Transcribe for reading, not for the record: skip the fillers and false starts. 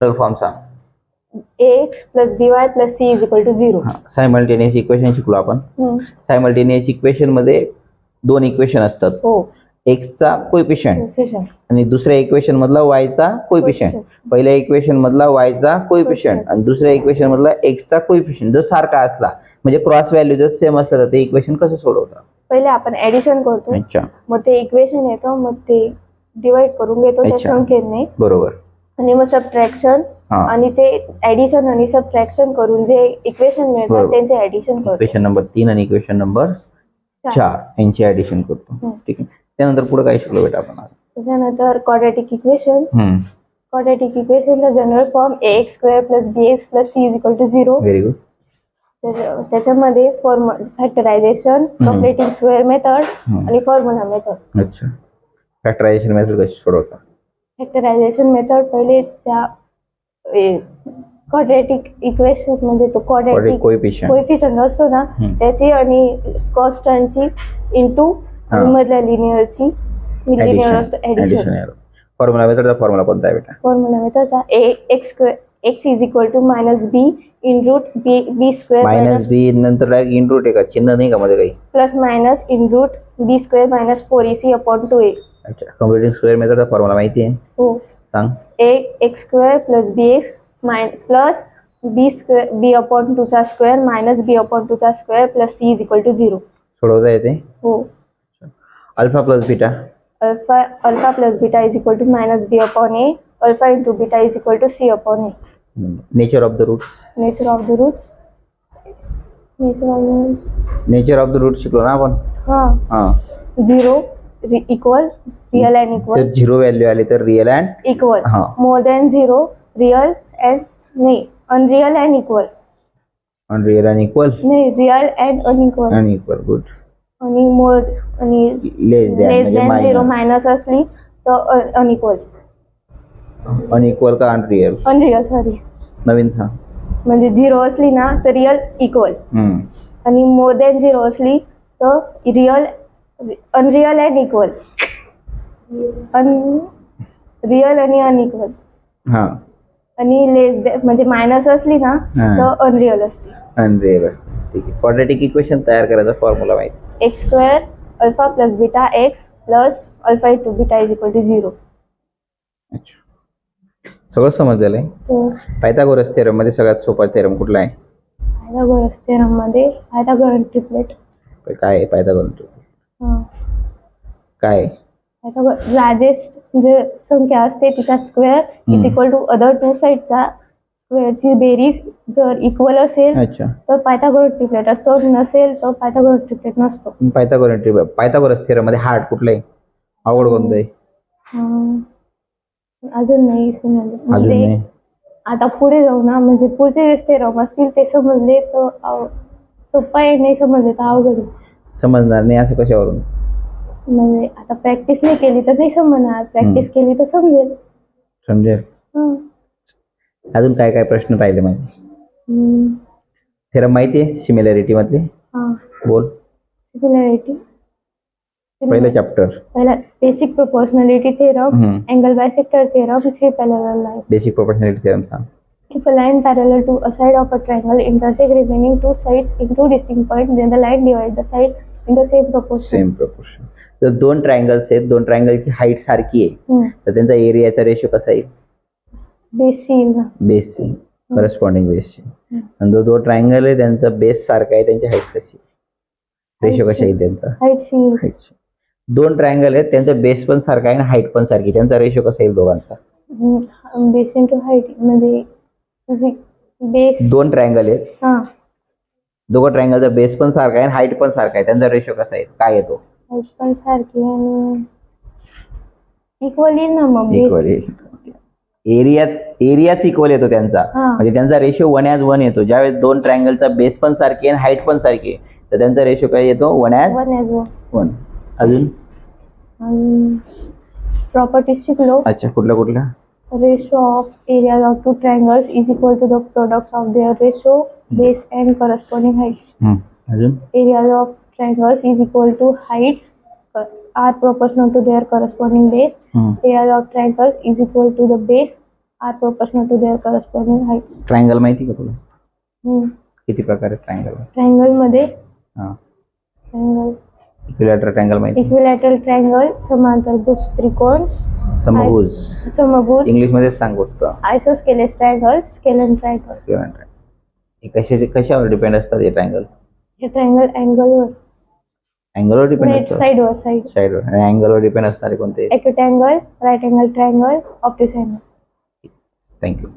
Form सांग. ax plus by plus c is equal to 0. Simultaneous equation शिकलो आपण. Simultaneous equation मध्ये दोन इक्वेशन असतात. हो. x चा कोएफिशियंट आणि दुसऱ्या इक्वेशन मधला y चा कोएफिशियंट. पहिल्या इक्वेशन मधला y चा कोएफिशियंट आणि दुसऱ्या इक्वेशन मधला x चा कोएफिशियंट जर सारखा असला म्हणजे क्रॉस व्हॅल्यू जर सेम असला तर ते इक्वेशन कसं सोडवतात? पहिले आपण ऍडिशन करतो. अच्छा. मग ते इक्वेशन येतं, मग ते डिवाइड करून घेतो त्या संख्येने. बरोबर. आणि मग सबट्रॅक्शन आणि ते ऍडिशन आणि सबट्रॅक्शन करून जे इक्वेशन मिळतात त्यांचे ऍडिशन करतो. इक्वेशन नंबर 3 आणि इक्वेशन नंबर 4 यांचे ऍडिशन करतो. ठीक आहे. त्यानंतर पुढे काय शिकलो बेटा आपण? त्यानंतर क्वाड्रॅटिक इक्वेशन. क्वाड्रॅटिक इक्वेशनचा general form ax² + bx + c = 0. Very good. त्याच्यामध्ये फॅक्टरायझेशन, कंप्लीटिंग स्क्वेअर मेथड आणि फॉर्म्युला मेथड. अच्छा. फॅक्टरायझेशन मेथड कशी सोडवतात? फॅक्टरायझेशन मेथड पहिले त्या क्वाड्रॅटिक इक्वेशन म्हणजे तो क्वाड्रॅटिक कोएफिशियंट असतो ना त्याची आणि कॉन्स्टंटची इंटू मधल्या लिनियरची लिनियर असतो ऍडिशन. फॉर्म्युला मेथडचा फॉर्म्युला कोणता आहे बेटा? फॉर्म्युला मेथडचा x = -b in root b² -b नंतर डायरेक्ट इन रूट आहे का? चिन्ह नाही का मध्ये काही? + इन रूट b² - 4ac/2a. अच्छा. कंप्लीटिंग स्क्वेअर मेथडचा फॉर्म्युला माहिती आहे? हो. सांग. ax² + bx plus b/2² - b/2² plus c = 0. सोडवता येते? हो. Alpha plus beta. Alpha + beta = -b/a. Alpha * beta = c/a. Nature of the roots. Nature of the roots शिकलो ना आपण? हां. 0 इक्वल रियल अँड इक्वल. जर 0 व्हॅल्यू आली तर real and equal. More than 0 real and नाही unreal and equal. Unreal and equal नाही real and unequal. Good. आणि मोर आणि लेस दॅन 0 मायनस असली तर अनइक्वल. अनइक्वल का अनरियल? Unreal sorry. नवीन सांग. म्हणजे 0 असली ना तर रियल इक्वल आणि मोर दॅन 0 असली तर real unreal and equal. Real आणि अनइक्वल. आणि लेस दॅन म्हणजे मायनस असली ना तर अनरियल असते. ठीक आहे. क्वाड्रॅटिक इक्वेशन तयार करायचा फॉर्म्युला माहिती? x² alpha + beta x plus alpha * beta = 0. अच्छा. सगळं समजलेलं आहे. पायथागोरस थेरम मध्ये सगळ्यात सोपा थेरम कुठला आहे? पायथागोरस थेरम मध्ये पायथागोरस ट्रिपलेट. काय आहे पायथागोरस ट्रिपलेट? काय आहे? लार्जेस्ट जे संख्या असते तिचा स्क्वेअर = अदर टू साइडचा स्क्वेअरची बेरीज जर इक्वल असेल तर पायथागोरस ट्रिपलेट असतो, नसेल तर पायथागोरस ट्रिपलेट नसतो. पायथागोरस थेरम मध्ये हार्ड कुठलं आहे? अवघड कोणतं आहे? अजून नाही समजलं. म्हणजे आता पुढे जाऊ ना म्हणजे पुढचे जे थेरम असतील ते समजले तर सोपं आहे, नाही समजले तर अवघड. समजणार नाही असं कशावरून? म्हणजे आता प्रॅक्टिस नाही केली तर नाही समजणार, प्रॅक्टिस केली तर समजेल. अजून काय काय प्रश्न राहिले माहिती? थेरम माहिती आहे सिमिलॅरिटी मधले? बोल. सिमिलॅरिटी पहिलं चॅप्टर. पहिला basic proportionality theorem, angle bisector theorem, 3 parallel line. Basic proportionality theorem सांग. If a line parallel to a side of a triangle intersect remaining two sides in two distinct points, then the line divides the side in the same proportion. जर दोन triangles आहेत, दोन ट्रायंगलची height सारखी आहे तर त्यांचा एरियाचा ratio कसा येईल? Base C corresponding base C. आणि जो दोन ट्रायंगल आहे त्यांचा बेस सारखा आहे, त्यांची हाईट कशी? रेशो कशा येईल त्यांचा? हाईट. दोन ट्रायंगल आहेत त्यांचा बेस पण सारखा आहे आणि हाईट पण सारखी, त्यांचा रेशो कसा येईल दोघांचा? बेस इंटू हाईट म्हणजे दोन ट्रायंगल आहेत, दोघं ट्रायंगलचा बेस पण सारखा आहे आणि हाईट पण सारखा आहे, त्यांचा रेशो कसा आहे? काय येतो? हाईट पण सारखी आणि इक्वली ना मग इक्वली. एरियाच इक्वल येतो त्यांचा, म्हणजे त्यांचा रेशो 1:1 येतो. ज्यावेळेस दोन ट्रायंगलचा बेस पण सारखी आहे आणि हाईट पण सारखी आहे तर त्यांचा रेशो काय येतो? 1:1. अजून प्रॉपर्टीज शिकलो. अच्छा. कुठल्या? Ratio of areas of two triangles is equal to the products of their ratio, base and corresponding heights. अजून areas of triangles is equal to heights are proportional to their corresponding base. Areas of triangles is equal to the base are proportional to their corresponding heights. Triangle माहिती का तुला? किती प्रकार आहेत triangle? Triangle मध्ये हा, triangle equilateral triangle माहिती? Equilateral triangle, समांतरभुज त्रिकोण, समभुज. समभुज, इंग्लिश मध्ये सांग गोष्ट. आयसोस्केलेस ट्रायंगल, स्केलन ट्रायंगल. हे कशावर डिपेंड असतात हे ट्रायंगल? हे ट्रायंगल अँगलवर डिपेंड नेट असतात. साइडवर आणि अँगलवर डिपेंड असणारे कोणते? Acute angle, right angle triangle, obtuse angle. Thank you.